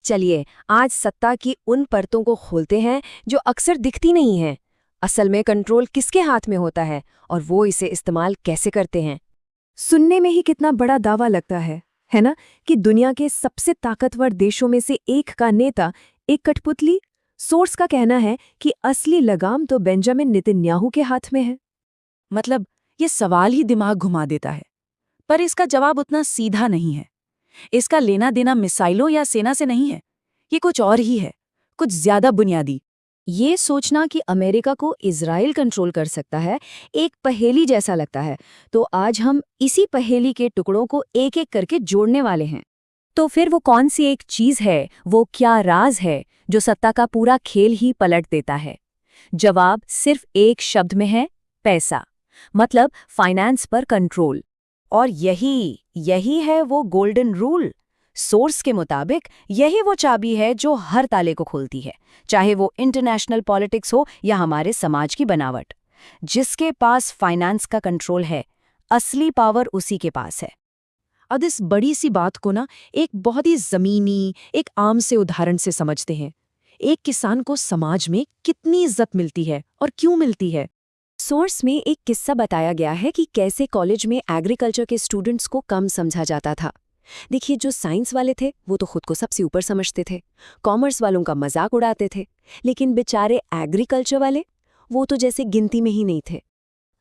चलिए आज सत्ता की उन परतों को खोलते हैं जो अक्सर दिखती नहीं हैं। असल में कंट्रोल किसके हाथ में होता है और वो इसे इस्तेमाल कैसे करते हैं। सुनने में ही कितना बड़ा दावा लगता है ना, कि दुनिया के सबसे ताकतवर देशों में से एक का नेता एक कठपुतली। सोर्स का कहना है कि असली लगाम तो बेंजामिन नेतन्याहू के हाथ में है। मतलब ये सवाल ही दिमाग घुमा देता है, पर इसका जवाब उतना सीधा नहीं है। इसका लेना देना मिसाइलों या सेना से नहीं है, ये कुछ और ही है, कुछ ज्यादा बुनियादी। ये सोचना कि अमेरिका को इजराइल कंट्रोल कर सकता है एक पहेली जैसा लगता है, तो आज हम इसी पहेली के टुकड़ों को एक एक करके जोड़ने वाले हैं। तो फिर वो कौन सी एक चीज है, वो क्या राज है जो सत्ता का पूरा खेल ही पलट देता है? जवाब सिर्फ एक शब्द में है, पैसा। मतलब फाइनेंस पर कंट्रोल। और यही है वो गोल्डन रूल। सोर्स के मुताबिक यही वो चाबी है जो हर ताले को खोलती है, चाहे वो इंटरनेशनल पॉलिटिक्स हो या हमारे समाज की बनावट। जिसके पास फाइनेंस का कंट्रोल है, असली पावर उसी के पास है। अब इस बड़ी सी बात को ना एक बहुत ही जमीनी, एक आम से उदाहरण से समझते हैं। एक किसान को समाज में कितनी इज्जत मिलती है और क्यों मिलती है? सोर्स में एक किस्सा बताया गया है कि कैसे कॉलेज में एग्रीकल्चर के स्टूडेंट्स को कम समझा जाता था। देखिए, जो साइंस वाले थे वो तो खुद को सबसे ऊपर समझते थे, कॉमर्स वालों का मजाक उड़ाते थे, लेकिन बेचारे एग्रीकल्चर वाले, वो तो जैसे गिनती में ही नहीं थे।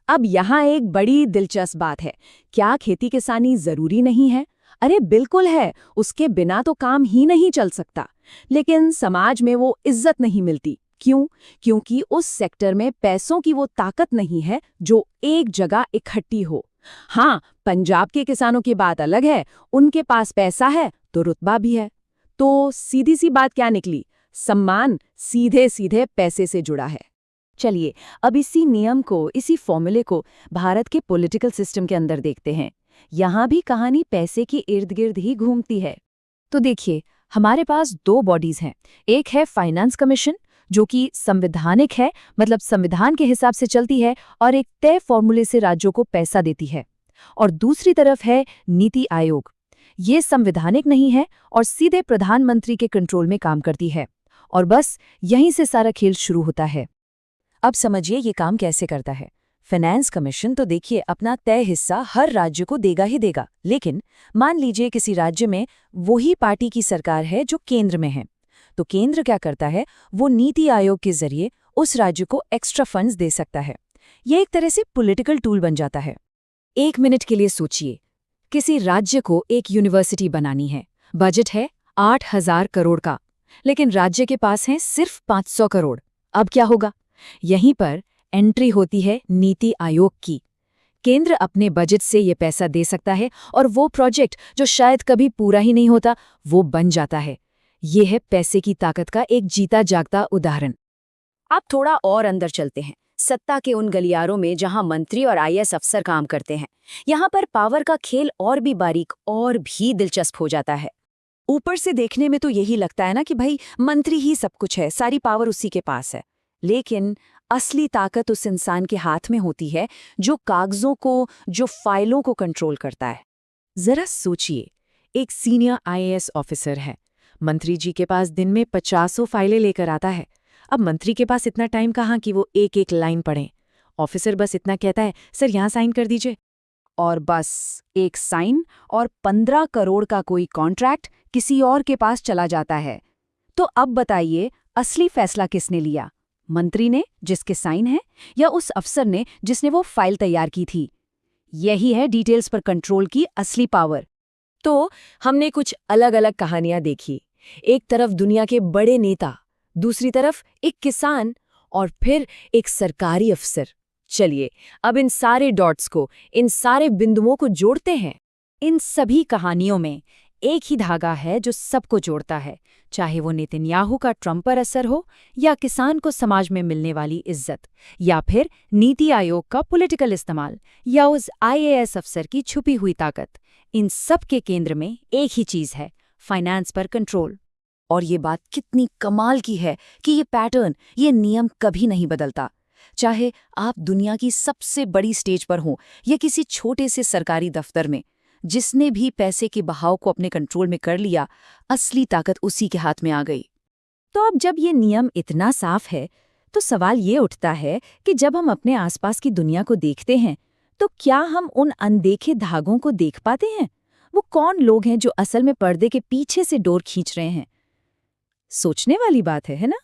अब यहाँ एक बड़ी दिलचस्प बात है, क्या खेती किसानी जरूरी नहीं है? अरे बिल्कुल है, उसके बिना तो काम ही नहीं चल सकता। लेकिन समाज में वो इज्जत नहीं मिलती। क्यों? क्योंकि उस सेक्टर में पैसों की वो ताकत नहीं है जो एक जगह इकट्ठी हो। हाँ, पंजाब के किसानों की बात अलग है, उनके पास पैसा है तो रुतबा भी है। तो सीधी सी बात क्या निकली? सम्मान सीधे सीधे पैसे से जुड़ा है। चलिए अब इसी नियम को, इसी फॉर्मूले को भारत के पॉलिटिकल सिस्टम के अंदर देखते हैं। यहाँ भी कहानी पैसे के इर्द गिर्द ही घूमती है। तो देखिए, हमारे पास दो बॉडीज हैं। एक है फाइनेंस कमीशन, जो कि संवैधानिक है, मतलब संविधान के हिसाब से चलती है और एक तय फॉर्मूले से राज्यों को पैसा देती है। और दूसरी तरफ है नीति आयोग। ये संवैधानिक नहीं है और सीधे प्रधानमंत्री के कंट्रोल में काम करती है। और बस यहीं से सारा खेल शुरू होता है। अब समझिए ये काम कैसे करता है। फाइनेंस कमीशन तो देखिए अपना तय हिस्सा हर राज्य को देगा ही देगा, लेकिन मान लीजिए किसी राज्य में वही पार्टी की सरकार है जो केंद्र में है, तो केंद्र क्या करता है, वो नीति आयोग के जरिए उस राज्य को एक्स्ट्रा फंड्स दे सकता है। ये एक तरह से पॉलिटिकल टूल बन जाता है। एक मिनट के लिए सोचिए, किसी राज्य को एक यूनिवर्सिटी बनानी है, बजट है 8,000 करोड़ का, लेकिन राज्य के पास है सिर्फ 500 करोड़। अब क्या होगा? यहीं पर एंट्री होती है नीति आयोग की। केंद्र अपने बजट से ये पैसा दे सकता है और वो प्रोजेक्ट जो शायद कभी पूरा ही नहीं होता, वो बन जाता है। ये है पैसे की ताकत का एक जीता जागता उदाहरण। अब थोड़ा और अंदर चलते हैं, सत्ता के उन गलियारों में जहां मंत्री और आईएएस अफसर काम करते हैं। यहाँ पर पावर का खेल और भी बारीक और भी दिलचस्प हो जाता है। ऊपर से देखने में तो यही लगता है ना कि भाई मंत्री ही सब कुछ है, सारी पावर उसी के पास है। लेकिन असली ताकत उस इंसान के हाथ में होती है जो कागजों को, जो फाइलों को कंट्रोल करता है। जरा सोचिए, एक सीनियर आईएएस ऑफिसर है, मंत्री जी के पास दिन में 50 फाइलें लेकर आता है। अब मंत्री के पास इतना टाइम कहाँ कि वो एक एक लाइन पढ़ें। ऑफिसर बस इतना कहता है, सर यहाँ साइन कर दीजिए। और बस एक साइन और 15 करोड़ का कोई कॉन्ट्रैक्ट किसी और के पास चला जाता है। तो अब बताइए, असली फैसला किसने लिया? मंत्री ने, जिसके साइन है, या उस अफसर ने जिसने वो फाइल तैयार की थी? यही है डिटेल्स पर कंट्रोल की असली पावर। तो हमने कुछ अलग अलग कहानियां देखी। एक तरफ दुनिया के बड़े नेता, दूसरी तरफ एक किसान और फिर एक सरकारी अफसर। चलिए अब इन सारे डॉट्स को, इन सारे बिंदुओं को जोड़ते हैं। इन सभी कहानियों में एक ही धागा है जो सबको जोड़ता है, चाहे वो नेतन्याहू का ट्रंप पर असर हो, या किसान को समाज में मिलने वाली इज्जत, या फिर नीति आयोग का पॉलिटिकल इस्तेमाल, या उस आईएएस अफसर की छुपी हुई ताकत। इन सब के केंद्र में एक ही चीज है, फाइनेंस पर कंट्रोल। और ये बात कितनी कमाल की है कि ये पैटर्न, ये नियम कभी नहीं बदलता। चाहे आप दुनिया की सबसे बड़ी स्टेज पर हों या किसी छोटे से सरकारी दफ्तर में, जिसने भी पैसे के बहाव को अपने कंट्रोल में कर लिया, असली ताकत उसी के हाथ में आ गई। तो अब जब ये नियम इतना साफ है, तो सवाल ये उठता है कि जब हम अपने आसपास की दुनिया को देखते हैं, तो क्या हम उन अनदेखे धागों को देख पाते हैं? वो कौन लोग हैं जो असल में पर्दे के पीछे से डोर खींच रहे हैं? सोचने वाली बात है ना?